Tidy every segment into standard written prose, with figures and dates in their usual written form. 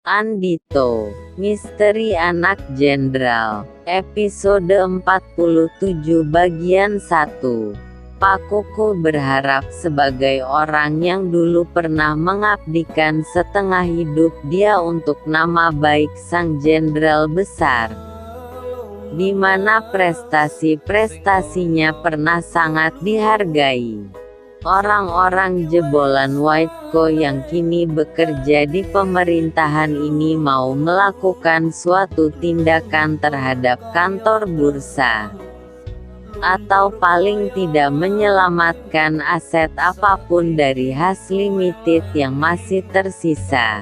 Andito, Misteri Anak Jenderal, episode 47 bagian 1. Pak Kuku berharap sebagai orang yang dulu pernah mengabdikan setengah hidup dia untuk nama baik sang jenderal besar, di mana prestasi-prestasinya pernah sangat dihargai. Orang-orang jebolan Whiteko yang kini bekerja di pemerintahan ini mau melakukan suatu tindakan terhadap kantor bursa, atau paling tidak menyelamatkan aset apapun dari Has Limited yang masih tersisa.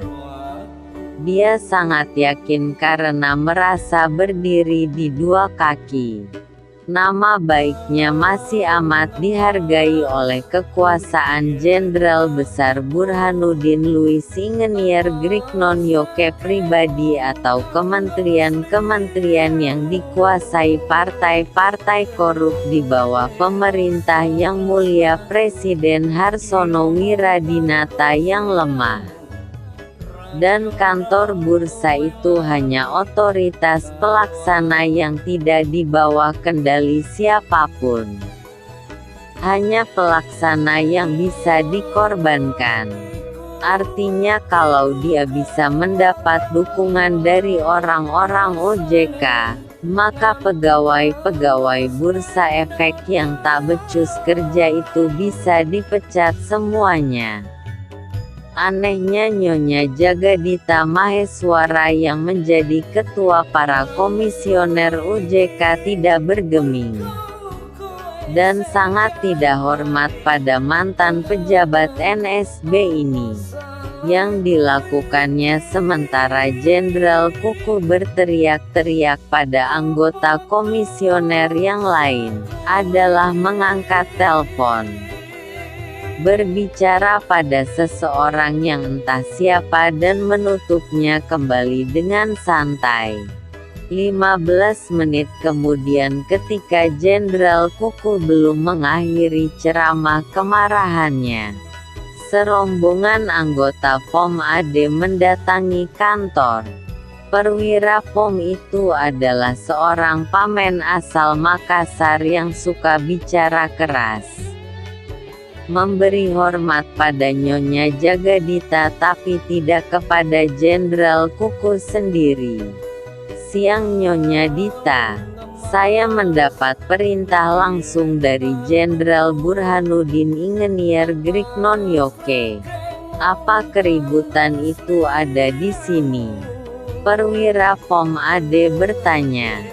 Dia sangat yakin karena merasa berdiri di dua kaki. Nama baiknya masih amat dihargai oleh kekuasaan Jenderal Besar Burhanuddin Louis Ingenier Grignon Yoke pribadi atau kementerian-kementerian yang dikuasai partai-partai korup di bawah pemerintah yang mulia Presiden Harsono Wiradinata yang lemah. Dan kantor bursa itu hanya otoritas pelaksana yang tidak di bawah kendali siapapun. Hanya pelaksana yang bisa dikorbankan. Artinya kalau dia bisa mendapat dukungan dari orang-orang OJK, maka pegawai-pegawai bursa efek yang tak becus kerja itu bisa dipecat semuanya. Anehnya Nyonya Jagadita Maheswara yang menjadi ketua para komisioner OJK tidak bergeming dan sangat tidak hormat pada mantan pejabat NSB ini. Yang dilakukannya sementara Jenderal Kuku berteriak-teriak pada anggota komisioner yang lain adalah mengangkat telepon, berbicara pada seseorang yang entah siapa dan menutupnya kembali dengan santai. 15 menit kemudian ketika Jenderal Kuku belum mengakhiri ceramah kemarahannya, serombongan anggota POM AD mendatangi kantor. Perwira POM itu adalah seorang pamen asal Makassar yang suka bicara keras, memberi hormat pada Nyonya Jagadita tapi tidak kepada Jenderal Kuku sendiri. Siang Nyonya Dita, saya mendapat perintah langsung dari Jenderal Burhanuddin Ingenier Grignon Yoke. Apa keributan itu ada di sini? Perwira POM AD bertanya.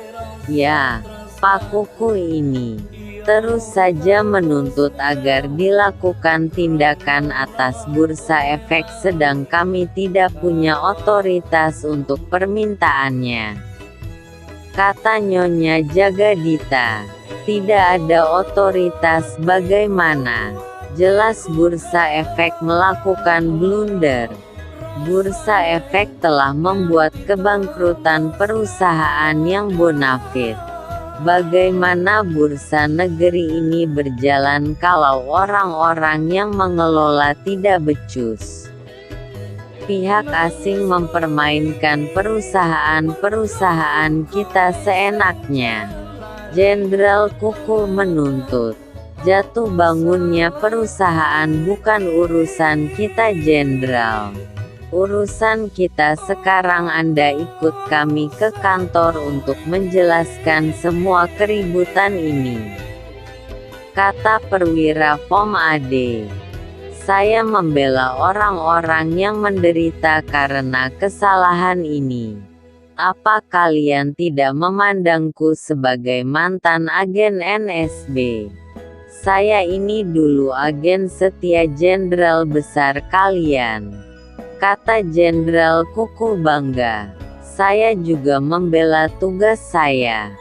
Ya, Pak Kuku ini terus saja menuntut agar dilakukan tindakan atas bursa efek sedang kami tidak punya otoritas untuk permintaannya, kata Nyonya Jagadita. Tidak ada otoritas bagaimana? Jelas bursa efek melakukan blunder. Bursa efek telah membuat kebangkrutan perusahaan yang bonafit. Bagaimana bursa negeri ini berjalan kalau orang-orang yang mengelola tidak becus? Pihak asing mempermainkan perusahaan-perusahaan kita seenaknya. Jenderal Kuku menuntut. Jatuh bangunnya perusahaan bukan urusan kita Jenderal. Urusan kita sekarang Anda ikut kami ke kantor untuk menjelaskan semua keributan ini, kata perwira POM AD. Saya membela orang-orang yang menderita karena kesalahan ini. Apa kalian tidak memandangku sebagai mantan agen NSB? Saya ini dulu agen setia Jenderal Besar kalian, kata Jenderal Kuku bangga. Saya juga membela tugas saya.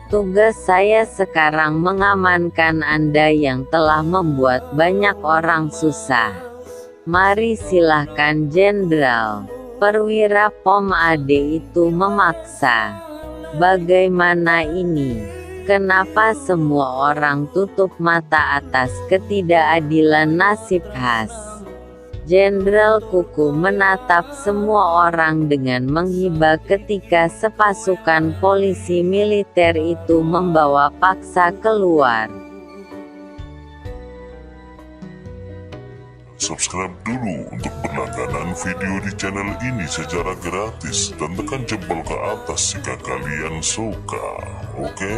Tugas saya sekarang mengamankan Anda yang telah membuat banyak orang susah. Mari silahkan Jenderal. Perwira POM AD itu memaksa. Bagaimana ini? Kenapa semua orang tutup mata atas ketidakadilan nasib Has? Jenderal Kuku menatap semua orang dengan menghibah ketika sepasukan polisi militer itu membawa paksa keluar. Subscribe dulu untuk berlangganan video di channel ini secara gratis dan tekan jempol ke atas jika kalian suka, oke?